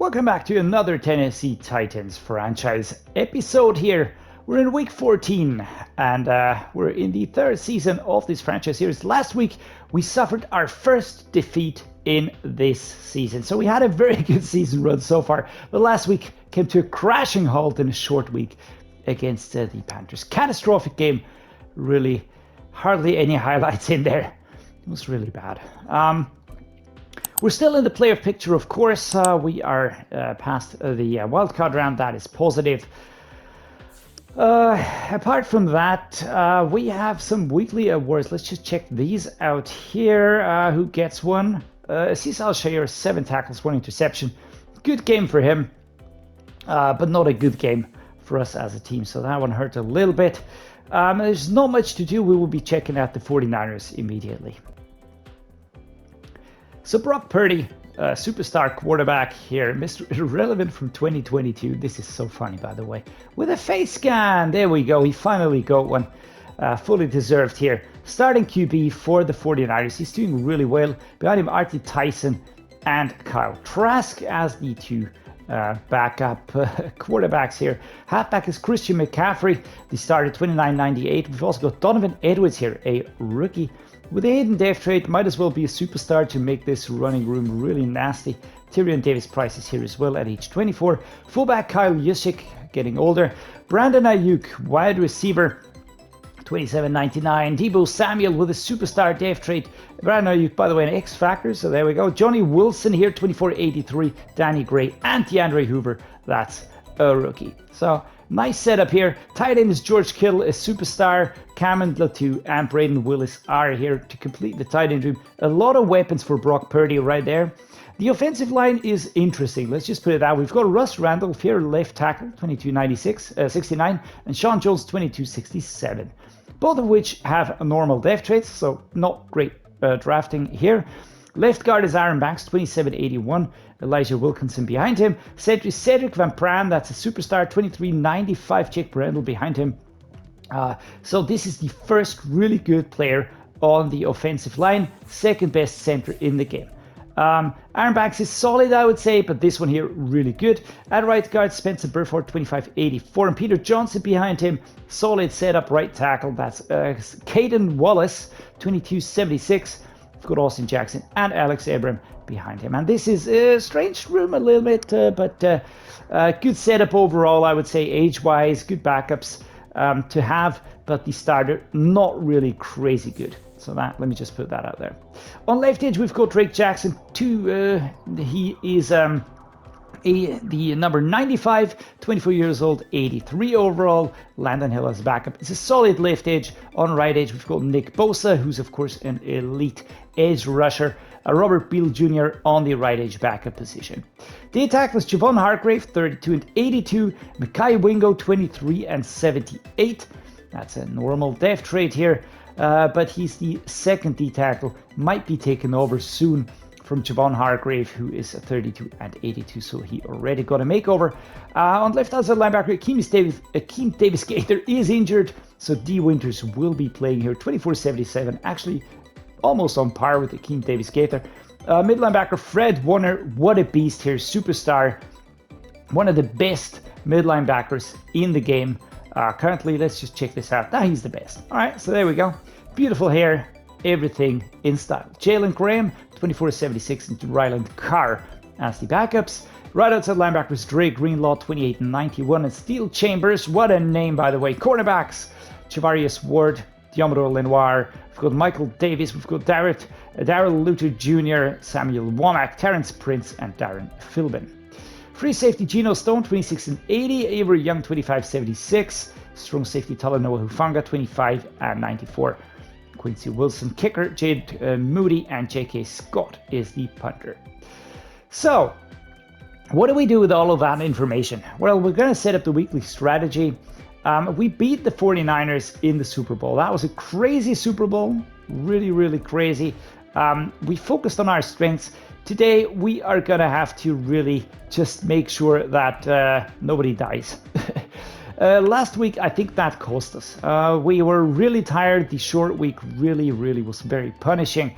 Welcome back to another Tennessee Titans franchise episode here. We're in week 14 and we're in the third season of this franchise series. Last week we suffered our first defeat in this season. So we had a very good season run so far, but last week came to a crashing halt in a short week against the Panthers. Catastrophic game, really hardly any highlights in there. It was really bad. We're still in the playoff picture, of course. We are past the wildcard round. That is positive. Apart from that, we have some weekly awards. Let's just check these out here. Who gets one? Aziz Al-Shaair, 7 tackles, 1 interception. Good game for him, but not a good game for us as a team. So that one hurt a little bit. There's not much to do. We will be checking out the 49ers immediately. So Brock Purdy, superstar quarterback here, Mr. Irrelevant from 2022. This is so funny, by the way. With a face scan, there we go. He finally got one, fully deserved here. Starting QB for the 49ers. He's doing really well. Behind him, Artie Tyson and Kyle Trask as the two backup quarterbacks here. Halfback is Christian McCaffrey. They started 29.98. We've also got Donovan Edwards here, a rookie. With a hidden death trait, might as well be a superstar to make this running room really nasty. Tyrion Davis-Price is here as well at age 24. Fullback Kyle Juszczyk, getting older. Brandon Ayuk, wide receiver, 27.99. Deebo Samuel with a superstar death trait. Brandon Ayuk, by the way, an X-Factor, so there we go. Johnny Wilson here, 24.83. Danny Gray and DeAndre Hoover, that's a rookie. So nice setup here. Tight end is George Kittle, a superstar. Cameron Latu and Braden Willis are here to complete the tight end room. A lot of weapons for Brock Purdy right there. The offensive line is interesting. Let's just put it out. We've got Russ Randolph here, left tackle, 69, and Sean Jones, 22.67. Both of which have normal depth traits, so not great drafting here. Left guard is Aaron Banks, 27.81. Elijah Wilkinson behind him. Center is Cedric Van Pran, that's a superstar, 23.95. Jake Brendel behind him. So this is the first really good player on the offensive line, second best center in the game. Aaron Banks is solid, I would say, but this one here really good. At right guard, Spencer Burford, 25.84, and Peter Johnson behind him, solid setup right tackle. That's Caden Wallace, 22.76. We've got Austin Jackson and Alex Abram behind him, and this is a strange room a little bit, but good setup overall, I would say, age-wise, good backups to have, but the starter not really crazy good. So that, let me just put that out there. On left edge, we've got Drake Jackson. He is the number 95, 24 years old, 83 overall. Landon Hill as backup. It's a solid left edge. On right edge, we've got Nick Bosa, who's of course an elite edge rusher. Robert Beal Jr. on the right edge backup position. The tackle is Javon Hargrave, 32 and 82. Mekhi Wingo, 23 and 78. That's a normal depth trait here, but he's the second D tackle. Might be taken over soon from Javon Hargrave, who is 32 and 82, so he already got a makeover. On left outside linebacker, Akeem Davis-Gaither is injured, so D Winters will be playing here, 24.77, actually almost on par with Akeem Davis-Gaither. Mid linebacker Fred Warner, what a beast here, superstar, one of the best mid linebackers in the game. Currently, let's just check this out. He's the best. All right, so there we go. Beautiful hair, everything in style. Jalen Graham, 24.76, and Ryland Carr as the backups. Right outside linebackers, Dre Greenlaw, 28.91, and Steel Chambers, what a name, by the way. Cornerbacks, Javarius Ward, Diomedor Lenoir. We've got Michael Davis. We've got Darrell Luther Jr., Samuel Womack, Terrence Prince, and Darren Philbin. Free safety Geno Stone, 26 and 80. Avery Young, 25.76. Strong safety Talanoa Hufanga, 25 and 94. Quincy Wilson, kicker Jade Muti, and J.K. Scott is the punter. So, what do we do with all of that information? Well, we're going to set up the weekly strategy. We beat the 49ers in the Super Bowl. That was a crazy Super Bowl, really, really crazy. We focused on our strengths. Today, we are going to have to really just make sure that nobody dies. Last week, I think that cost us. We were really tired. The short week really was very punishing.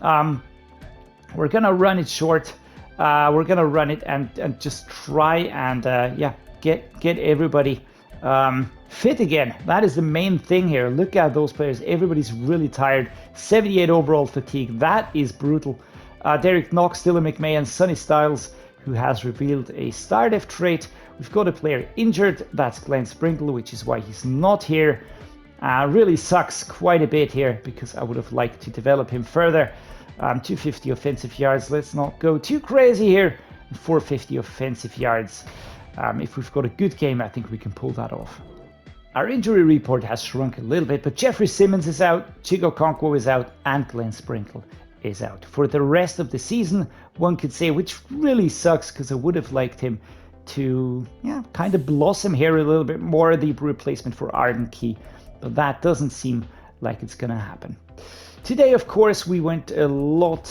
We're going to run it short. we're gonna run it and just try and yeah, get everybody fit again. That is the main thing here. Look at those players. Everybody's really tired. 78 overall fatigue. That is brutal. Derrick Knox, Dylan McMahon, Sonny Styles, who has revealed a star def trait. We've got a player injured. That's Glenn Sprinkle, which is why he's not here. Really sucks quite a bit here because I would have liked to develop him further. 250 offensive yards. Let's not go too crazy here. 450 offensive yards. If we've got a good game, I think we can pull that off. Our injury report has shrunk a little bit, but Jeffrey Simmons is out, Chig Okonkwo is out, and Glenn Sprinkle is out for the rest of the season, one could say, which really sucks because I would have liked him to kind of blossom here a little bit more, the replacement for Arden Key, but that doesn't seem like it's going to happen. Today, of course, we went a lot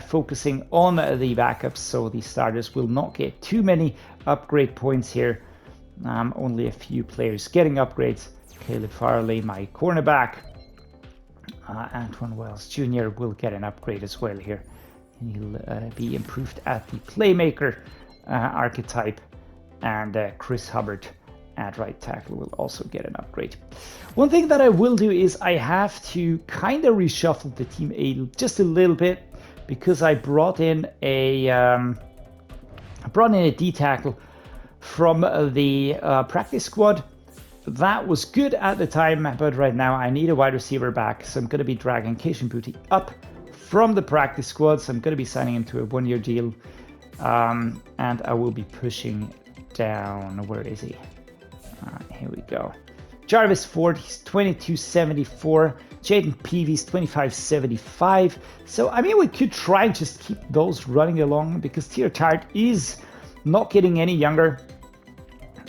focusing on the backups, so the starters will not get too many upgrade points here. Only a few players getting upgrades. Caleb Farley, my cornerback. Antwane Wells Jr. will get an upgrade as well here. He'll be improved at the playmaker archetype. And Chris Hubbard at right tackle will also get an upgrade. One thing that I will do is I have to kind of reshuffle the team just a little bit because I brought in a D tackle from the practice squad. That was good at the time, but right now I need a wide receiver back, so I'm going to be dragging Kayshon Boutte up from the practice squad. So I'm going to be signing him to a one-year deal, and I will be pushing down. Where is he? Here we go. Jarvis Ford, he's 2274. Jaden Peavy's 2575. So I mean, we could try and just keep those running along because Tier Tart is not getting any younger.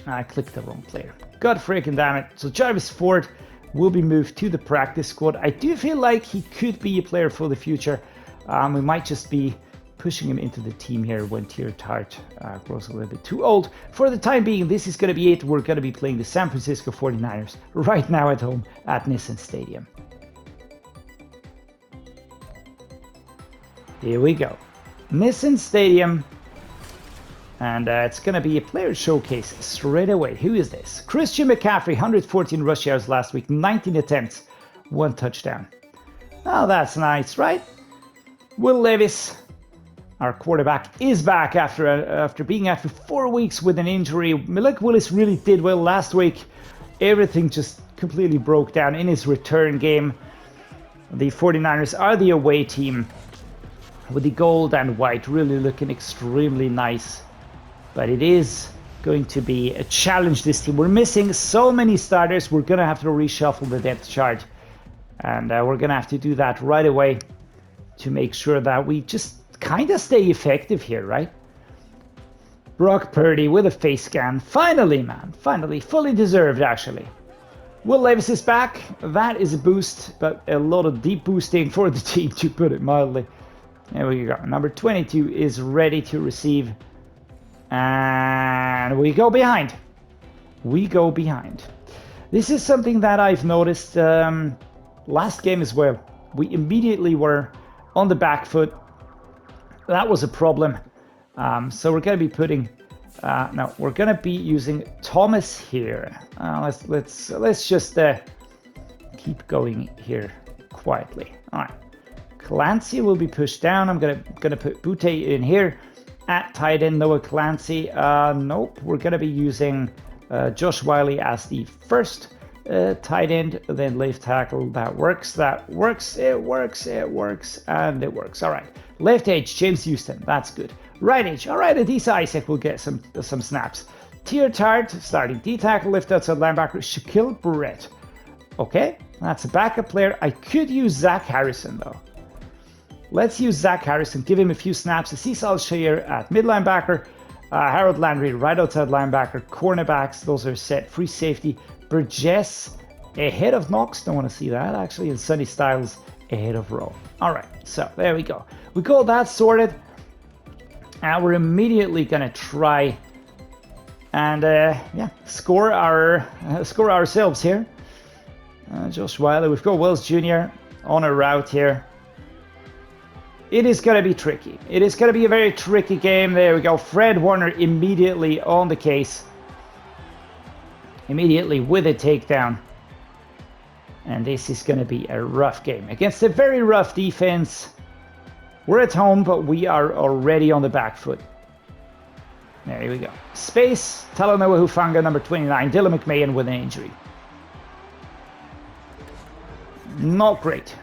I clicked the wrong player. God freaking damn it. So Jarvis Ford will be moved to the practice squad. I do feel like he could be a player for the future. We might just be pushing him into the team here when Tier Tart grows a little bit too old. For the time being, this is going to be it. We're going to be playing the San Francisco 49ers right now at home at Nissan Stadium. Here we go. Nissan Stadium. And it's going to be a player showcase straight away. Who is this? Christian McCaffrey, 114 rush yards last week, 19 attempts, 1 touchdown. Oh, that's nice, right? Will Levis, our quarterback, is back after being out for 4 weeks with an injury. Malik Willis really did well last week. Everything just completely broke down in his return game. The 49ers are the away team with the gold and white really looking extremely nice. But it is going to be a challenge, this team. We're missing so many starters. We're going to have to reshuffle the depth chart. And we're going to have to do that right away to make sure that we just kind of stay effective here, right? Brock Purdy with a face scan. Finally, man. Finally. Fully deserved, actually. Will Levis is back. That is a boost, but a lot of deep boosting for the team, to put it mildly. There we go. Number 22 is ready to receive. And we go behind. We go behind. This is something that I've noticed last game as well. We immediately were on the back foot. That was a problem. So we're going to be putting. No, we're going to be using Thomas here. Let's just keep going here quietly. All right. Clancy will be pushed down. I'm gonna put Boutte in here. At tight end, Noah Clancy. Nope, we're going to be using Josh Whyle as the first tight end, then left tackle. That works, it works, and it works. All right, left edge, James Houston. That's good. Right edge, all right, Adisa Isaac will get some snaps. Tier Tart, starting D tackle, left outside linebacker, Shaquille Barrett. Okay, that's a backup player. I could use Zach Harrison, though. Let's use Zach Harrison, give him a few snaps. Aziz Al-Shaair at mid linebacker, Harold Landry right outside linebacker, cornerbacks, those are set. Free safety, Burgess ahead of Knox, don't want to see that actually, and Sonny Styles ahead of Rowe. All right, so there we go. We got that sorted, and we're immediately gonna try and score ourselves here. Josh Whyle, we've got Wells Jr. on a route here. It is going to be tricky. It is going to be a very tricky game. There we go. Fred Warner immediately on the case. Immediately with a takedown. And this is going to be a rough game against a very rough defense. We're at home, but we are already on the back foot. There we go. Space, Talanoa Hufanga, number 29. Dylan McMahon with an injury. Not great.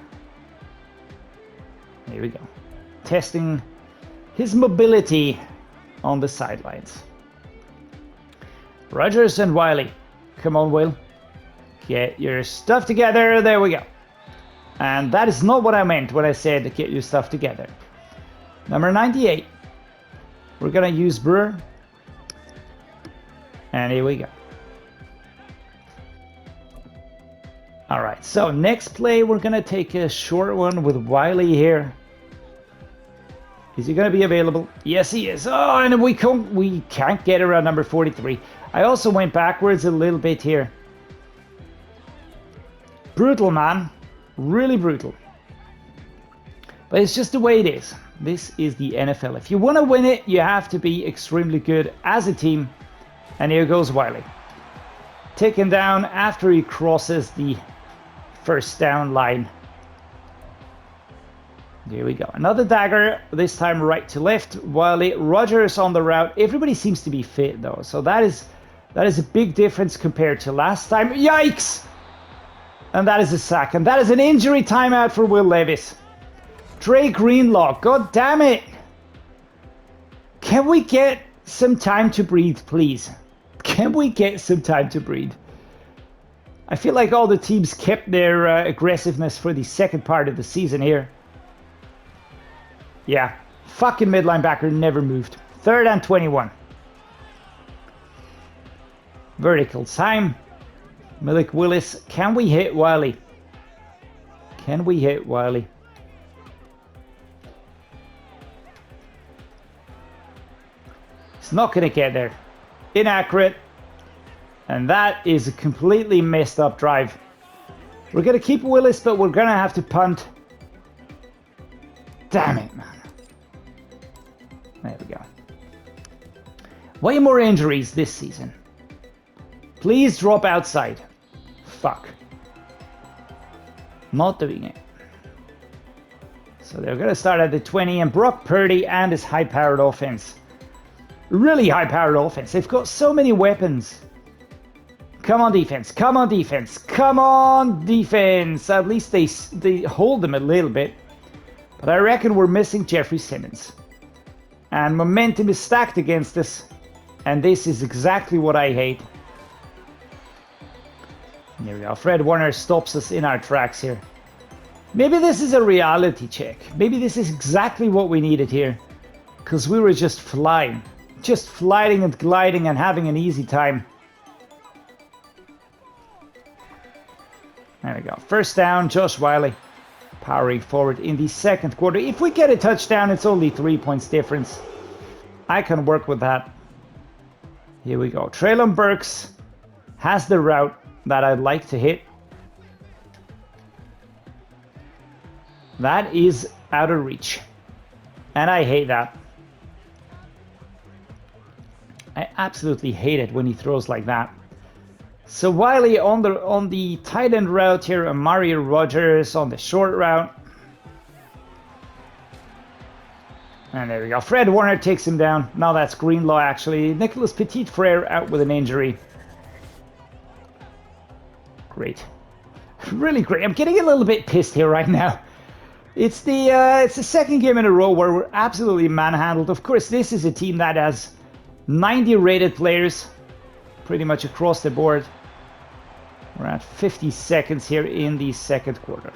Here we go. Testing his mobility on the sidelines. Rodgers and Whyle. Come on, Will. Get your stuff together. There we go. And that is not what I meant when I said get your stuff together. Number 98. We're going to use Brewer. And here we go. All right, so next play, we're going to take a short one with Whyle here. Is he going to be available? Yes, he is. Oh, and we can't get around number 43. I also went backwards a little bit here. Brutal, man. Really brutal. But it's just the way it is. This is the NFL. If you want to win it, you have to be extremely good as a team. And here goes Whyle. Taken down after he crosses the first down line. There we go. Another dagger, this time right to left. Whyle, Rodgers on the route. Everybody seems to be fit though. So that is a big difference compared to last time. Yikes! And that is a sack. And that is an injury timeout for Will Levis. Dre Greenlaw, god damn it! Can we get some time to breathe, please? Can we get some time to breathe? I feel like all the teams kept their aggressiveness for the second part of the season here. Yeah, fucking mid linebacker never moved. 3rd and 21. Vertical time. Malik Willis. Can we hit Whyle? Can we hit Whyle? It's not going to get there. Inaccurate. And that is a completely messed up drive. We're going to keep Willis, but we're going to have to punt. Damn it, man. There we go. Way more injuries this season. Please drop outside. Fuck. Not doing it. So they're going to start at the 20, and Brock Purdy and his high-powered offense. Really high-powered offense. They've got so many weapons. Come on, defense. Come on, defense. Come on, defense. At least they hold them a little bit. But I reckon we're missing Jeffrey Simmons. And momentum is stacked against us. And this is exactly what I hate. There we go. Fred Warner stops us in our tracks here. Maybe this is a reality check. Maybe this is exactly what we needed here. Because we were just flying. Just flying and gliding and having an easy time. There we go. First down, Josh Whyle powering forward in the second quarter. If we get a touchdown, it's only 3 points difference. I can work with that. Here we go. Treylon Burks has the route that I'd like to hit. That is out of reach. And I hate that. I absolutely hate it when he throws like that. So Whyle on the tight end route here, Amari Rodgers on the short route. And there we go. Fred Warner takes him down. Now that's Greenlaw actually. Nicholas Petit-Frere out with an injury. Great. Really great. I'm getting a little bit pissed here right now. It's the second game in a row where we're absolutely manhandled. Of course, this is a team that has 90 rated players pretty much across the board. We're at 50 seconds here in the second quarter.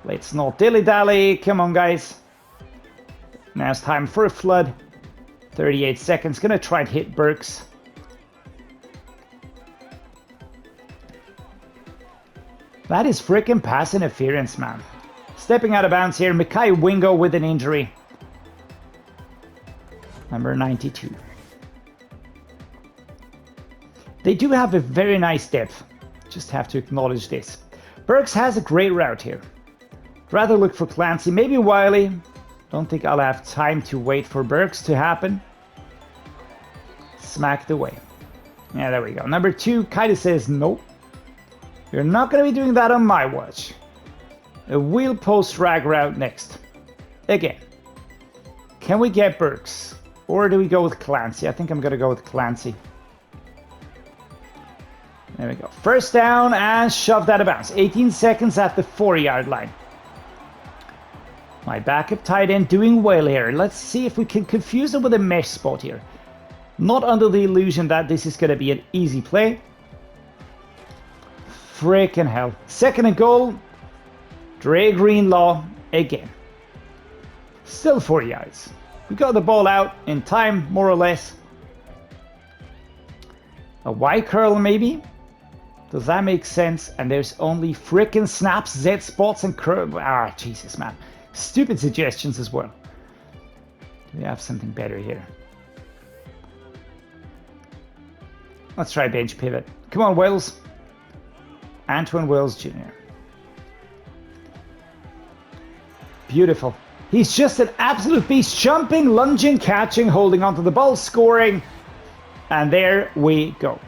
Let's not dilly-dally. Come on, guys. Now it's time for a flood. 38 seconds. Gonna try and hit Burks. That is freaking pass interference, man. Stepping out of bounds here. Mekhi Wingo with an injury. Number 92. They do have a very nice depth. Just have to acknowledge this. Burks has a great route here. Rather look for Clancy. Maybe Whyle. Don't think I'll have time to wait for Burks to happen. Smacked away. Yeah, there we go. Number 2 kind of says, nope. You're not going to be doing that on my watch. A wheel post drag route next. Again. Can we get Burks? Or do we go with Clancy? I think I'm going to go with Clancy. There we go. First down and shoved out of bounds. 18 seconds at the 4-yard line. My backup tight end doing well here. Let's see if we can confuse him with a mesh spot here. Not under the illusion that this is going to be an easy play. Frickin' hell. 2nd and goal. Dre Greenlaw again. Still 4 yards. We got the ball out in time, more or less. A Y curl maybe? Does that make sense? And there's only frickin' snaps, Z spots, and curl. Ah, Jesus, man. Stupid suggestions as well. Do we have something better here? Let's try bench pivot. Come on, Wills. Antwane Wills Jr. Beautiful. He's just an absolute beast. Jumping, lunging, catching, holding onto the ball, scoring. And there we go.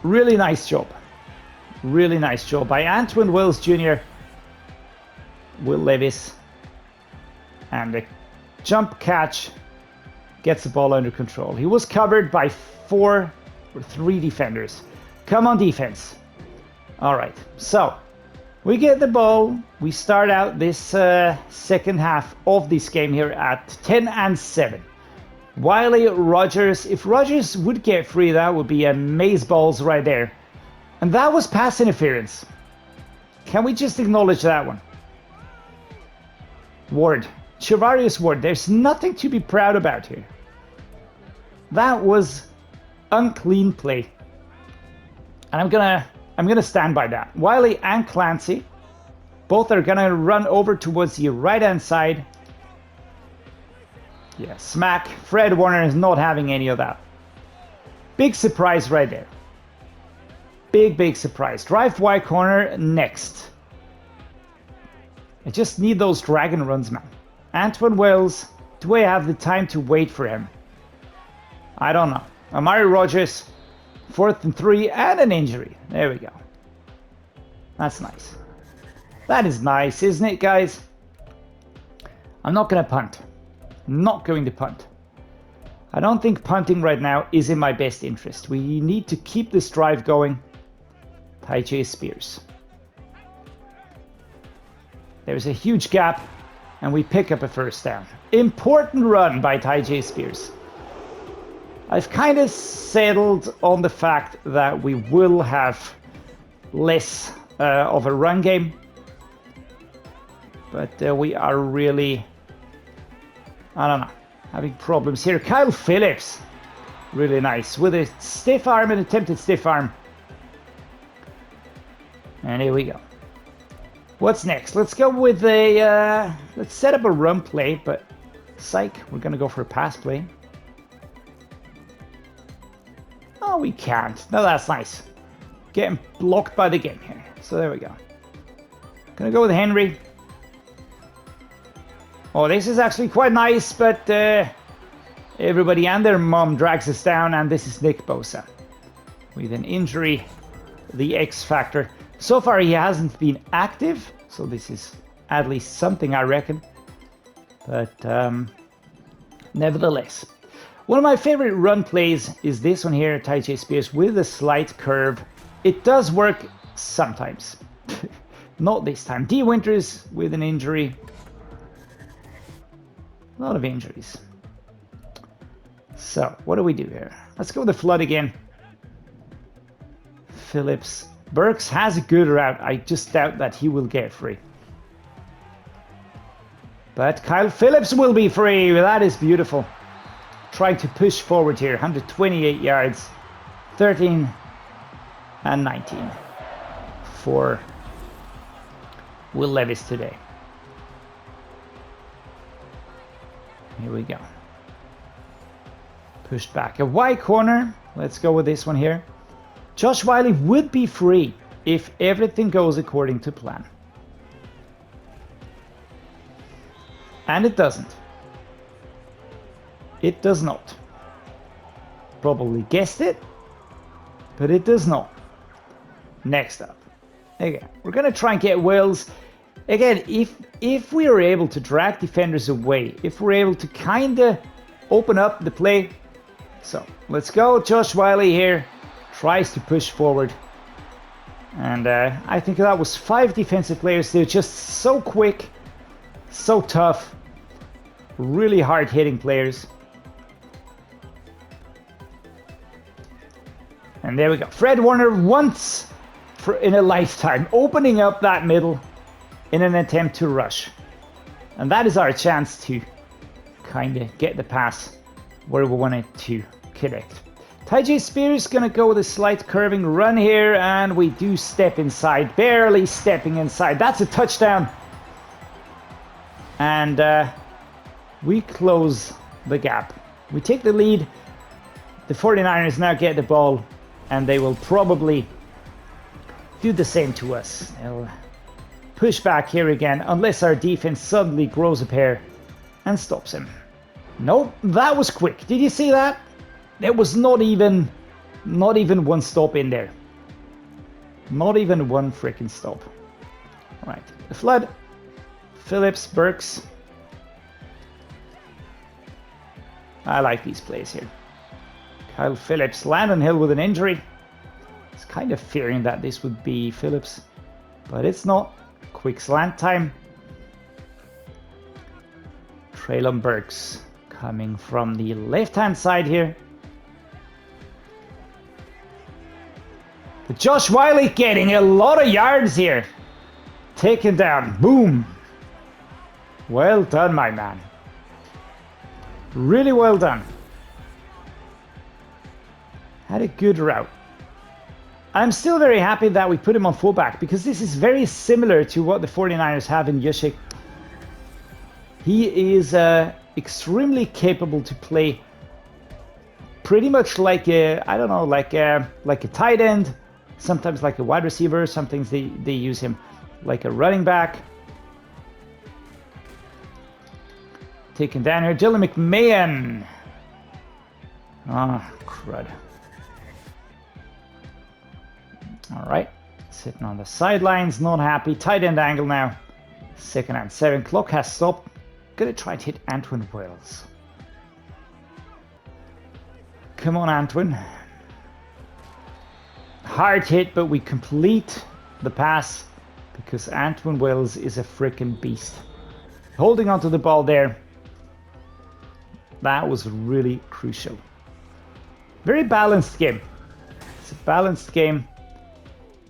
Really nice job. Really nice job by Antwane Wills Jr. Will Levis. And the jump catch gets the ball under control. He was covered by 3 defenders. Come on, defense. All right, so we get the ball. We start out this second half of this game here at 10-7. Whyle, Rodgers. If Rodgers would get free, that would be amazeballs right there. And that was pass interference. Can we just acknowledge that one? Ward. Charvarius Ward. There's nothing to be proud about here. That was unclean play. And I'm gonna stand by that. Whyle and Clancy both are gonna run over towards the right-hand side. Yeah, smack. Fred Warner is not having any of that. Big surprise right there. Big surprise. Drive Y corner next. I just need those dragon runs, man. Antwane Wells. Do I have the time to wait for him? I don't know. Amari Rodgers. 4th and 3 and an injury. There we go. That's nice. That is nice, isn't it, guys? I'm not going to punt. Not going to punt. I don't think punting right now is in my best interest. We need to keep this drive going. Tyjae Spears. There's a huge gap, and we pick up a first down. Important run by Tyjae Spears. I've kind of settled on the fact that we will have less of a run game. But we are really, I don't know, having problems here. Kyle Phillips, really nice, with a stiff arm, an attempted stiff arm. And here we go. What's next? Let's go with a, let's set up a run play, but psych, we're going to go for a pass play. Oh, we can't. No, that's nice. Getting blocked by the game here. So there we go. Gonna go with Henry. Oh, this is actually quite nice, but everybody and their mom drags us down, and this is Nick Bosa. With an injury, the X factor. So far, he hasn't been active, so this is at least something, I reckon. But nevertheless. One of my favorite run plays is this one here, Tyjae Spears, with a slight curve. It does work sometimes. Not this time. D. Winters with an injury. A lot of injuries. So, what do we do here? Let's go with the flood again. Phillips. Burks has a good route. I just doubt that he will get free. But Kyle Phillips will be free. That is beautiful. Trying to push forward here. 128 yards. 13 and 19 for Will Levis today. Here we go. Pushed back. A Y corner. Let's go with this one here. Josh Whyle would be free if everything goes according to plan. And it doesn't. It does not. Probably guessed it, but it does not. Next up. Again, we're going to try and get Wills. Again, if we are able to drag defenders away, if we're able to kind of open up the play. So, let's go. Josh Whyle here tries to push forward. And I think that was 5 defensive players. They're just so quick, so tough, really hard-hitting players. And there we go. Fred Warner once in a lifetime opening up that middle in an attempt to rush. And that is our chance to kind of get the pass where we want it to connect. Tyjae Spears going to go with a slight curving run here, and we do step inside, barely stepping inside. That's a touchdown. And we close the gap. We take the lead. The 49ers now get the ball, and they will probably do the same to us. They'll push back here again, unless our defense suddenly grows a pair and stops him. Nope, that was quick. Did you see that? There was not even one stop in there. Not even one freaking stop. All right, the flood. Phillips, Burks. I like these plays here. Kyle Phillips, Landon Hill with an injury. I was kind of fearing that this would be Phillips, but it's not. Quick slant time. Treylon Burks coming from the left-hand side here. But Josh Whyle getting a lot of yards here. Taken down. Boom. Well done, my man. Really well done. Had a good route. I'm still very happy that we put him on fullback, because this is very similar to what the 49ers have in Yushik. He is extremely capable to play pretty much like a, I don't know, like a tight end, sometimes like a wide receiver, sometimes they use him like a running back. Taken down here, Jaelyn McMahon. Ah, crud. All right, sitting on the sidelines, not happy. Tight end angle now. 2nd and 7. Clock has stopped. Gonna try to hit Antwane Wells. Come on, Antwane. Hard hit, but we complete the pass because Antwane Wells is a freaking beast. Holding onto the ball there. That was really crucial. Very balanced game. It's a balanced game.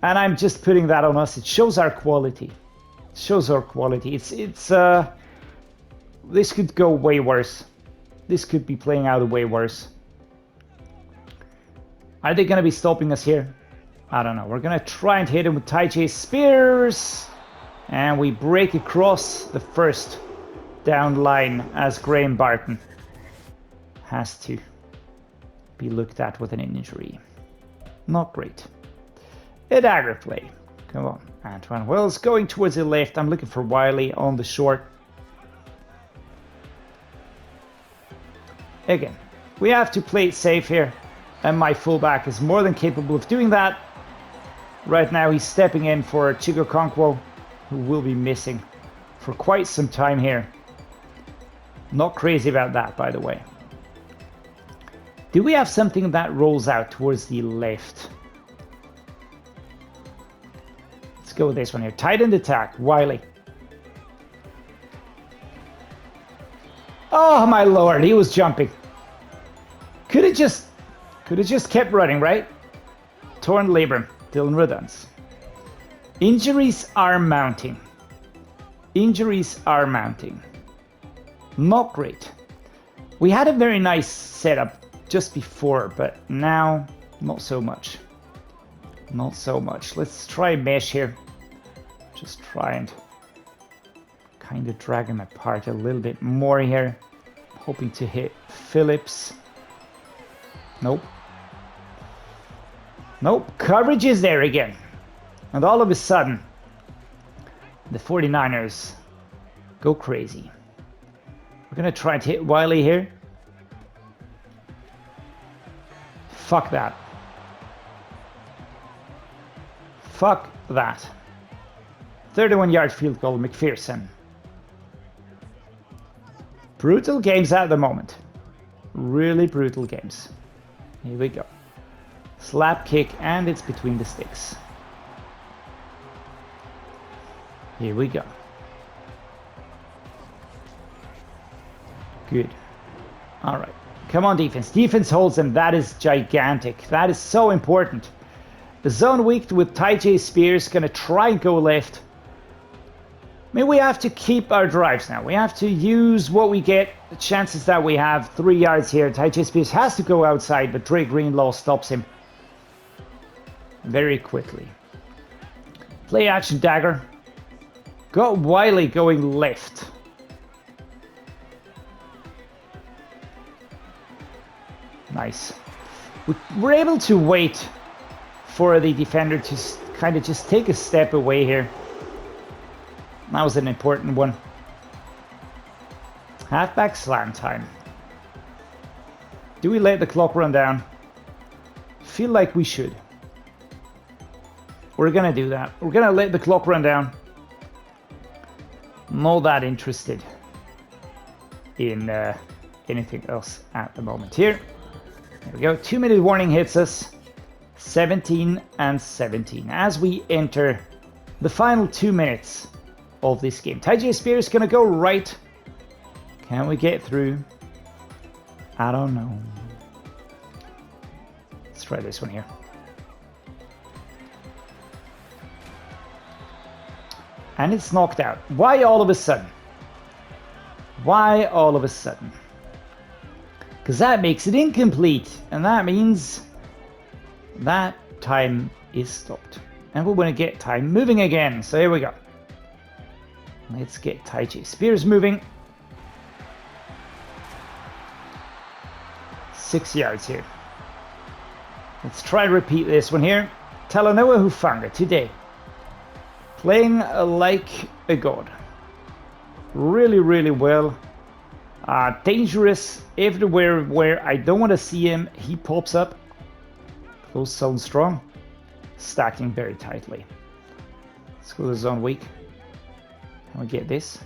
And I'm just putting that on us. It shows our quality. It shows our quality. This could go way worse. This could be playing out way worse. Are they going to be stopping us here? I don't know. We're going to try and hit him with Tyjae Spears. And we break across the first down line as Graham Barton has to be looked at with an injury. Not great. A dagger play. Come on. Antwane Wells going towards the left. I'm looking for Whyle on the short. Again, we have to play it safe here. And my fullback is more than capable of doing that. Right now he's stepping in for Chig Okonkwo, who will be missing for quite some time here. Not crazy about that, by the way. Do we have something that rolls out towards the left? Let's go with this one here. Tight end attack, Whyle. Oh my lord, he was jumping. Could have just kept running, right? Torn labrum, Dylan Rodgers. Injuries are mounting. Injuries are mounting. Not great. We had a very nice setup just before, but now not so much. Not so much. Let's try mesh here. Just try and kind of drag him apart a little bit more here. Hoping to hit Phillips. Nope. Nope. Coverage is there again. And all of a sudden, the 49ers go crazy. We're gonna try to hit Whyle here. Fuck that. Fuck that. 31-yard field goal, McPherson. Brutal games at the moment. Really brutal games. Here we go. Slap kick, and it's between the sticks. Here we go. Good. All right. Come on, defense. Defense holds them. That is gigantic. That is so important. The zone weak with Tyjae Spears going to try and go left. I mean, we have to keep our drives now. We have to use what we get, the chances that we have. 3 yards here. Tyjae Spears has to go outside, but Dre Greenlaw stops him very quickly. Play action dagger. Got Whyle going left. Nice. We're able to wait for the defender to kind of just take a step away here. That was an important one. Halfback slam time. Do we let the clock run down? Feel like we should. We're gonna do that. We're gonna let the clock run down. Not that interested in anything else at the moment here. There we go. 2-minute warning hits us. 17 and 17 as we enter the final 2 minutes of this game. Tyjae Spears gonna go right. Can we get through? I don't know. Let's try this one here. And it's knocked out. Why all of a sudden? Why all of a sudden? Because that makes it incomplete. And that means that time is stopped. And we're going to get time moving again. So here we go. Let's get Tyjae Spears moving. 6 yards here. Let's try to repeat this one here. Talanoa Hufanga today. Playing like a god. Really, really well. Dangerous everywhere where I don't want to see him. He pops up. Close zone strong. Stacking very tightly. Let's go to zone weak. Can we get this?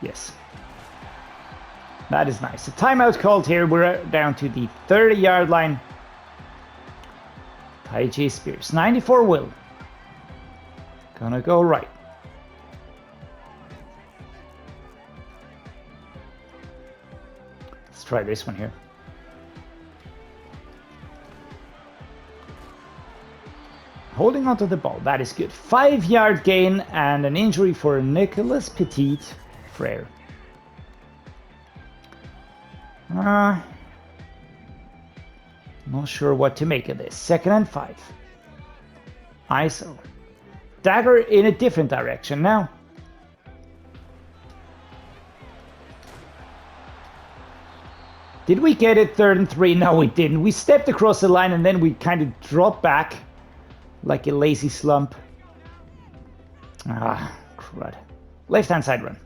Yes. That is nice. A timeout called here. We're down to the 30-yard line. Tyjae Spears. 94 Will. Gonna go right. Let's try this one here. Holding onto the ball. That is good. 5-yard gain and an injury for Nicholas Petit-Frere. Not sure what to make of this. 2nd and 5. ISO. Dagger in a different direction now. Did we get it 3rd and 3? No, we didn't. We stepped across the line and then we kind of dropped back like a lazy slump. Ah, crud. Left-hand side run.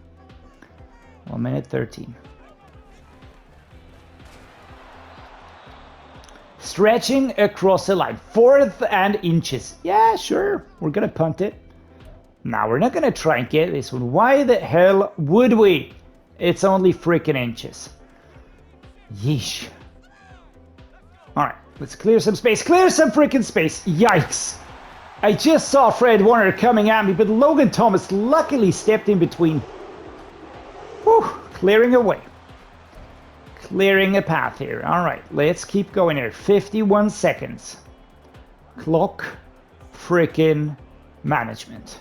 1 minute 13. Stretching across the line. 4th and inches. Yeah, sure. We're going to punt it. Now, we're not going to try and get this one. Why the hell would we? It's only freaking inches. Yeesh. Alright, let's clear some space. Clear some freaking space. Yikes. I just saw Fred Warner coming at me, but Logan Thomas luckily stepped in between. Whew, clearing away. Clearing a path here. Alright, let's keep going here. 51 seconds. Clock freaking management.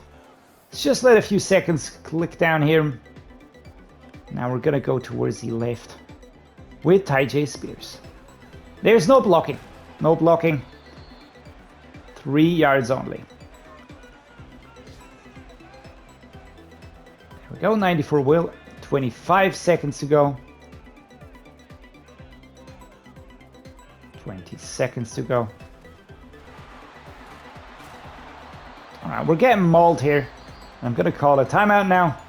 Let's just let a few seconds click down here. Now we're gonna go towards the left with Tyjae Spears. There's no blocking. No blocking. 3 yards only. There we go. 94 Will. 25 seconds to go. 20 seconds to go. Alright, we're getting mauled here. I'm going to call a timeout now.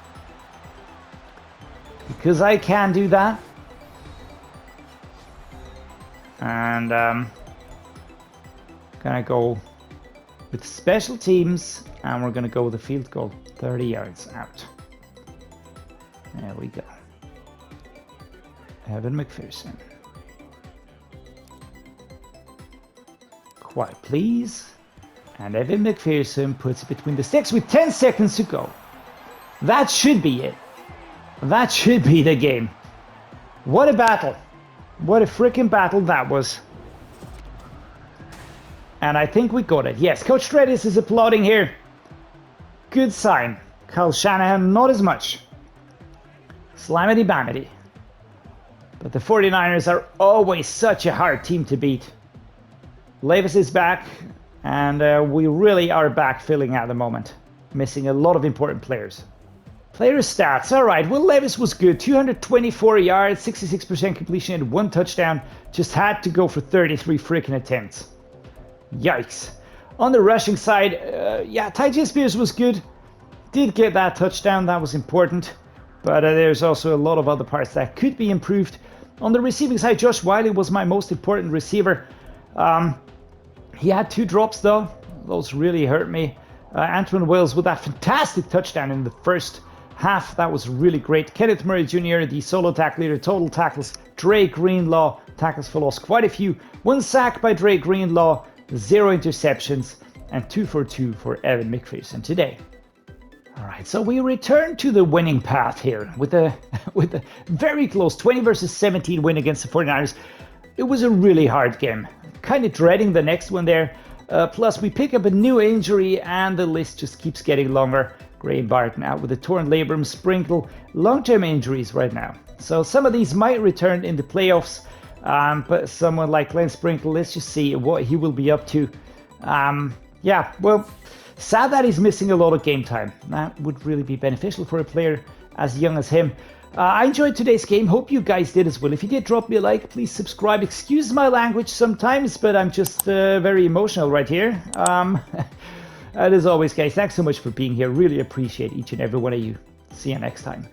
because I can do that. And gonna go with special teams, and we're gonna go with a field goal 30 yards out. There we go. Evan McPherson. Quiet, please. And Evan McPherson puts it between the sticks with 10 seconds to go. That should be it. That should be the game. What a battle. What a freaking battle that was. And I think we got it. Yes, Coach Dreddeus is applauding here. Good sign. Kyle Shanahan, not as much. Slamity bamity. But the 49ers are always such a hard team to beat. Levis is back, and we really are backfilling at the moment. Missing a lot of important players. Player stats. All right, Will Levis was good. 224 yards, 66% completion, and 1 touchdown. Just had to go for 33 freaking attempts. Yikes. On the rushing side, yeah, Tyjae Spears was good. Did get that touchdown. That was important. But there's also a lot of other parts that could be improved. On the receiving side, Josh Whyle was my most important receiver. He had 2 drops, though. Those really hurt me. Antwane Wills with that fantastic touchdown in the first half. That was really great. Kenneth Murray Jr., the solo tackle leader, total tackles. Dre Greenlaw, tackles for loss, quite a few. 1 sack by Dre Greenlaw, 0 interceptions, and 2 for 2 for Evan McPherson today. All right, so we return to the winning path here with a very close 20 versus 17 win against the 49ers. It was a really hard game. Kind of dreading the next one there. Plus, we pick up a new injury, and the list just keeps getting longer. Gray Barton out with a torn labrum, Sprinkle, long-term injuries right now. So some of these might return in the playoffs, but someone like Glenn Sprinkle, let's just see what he will be up to. Yeah, well, sad that he's missing a lot of game time. That would really be beneficial for a player as young as him. I enjoyed today's game. Hope you guys did as well. If you did, drop me a like. Please subscribe. Excuse my language sometimes, but I'm just very emotional right here. And as always, guys, thanks so much for being here. Really appreciate each and every one of you. See you next time.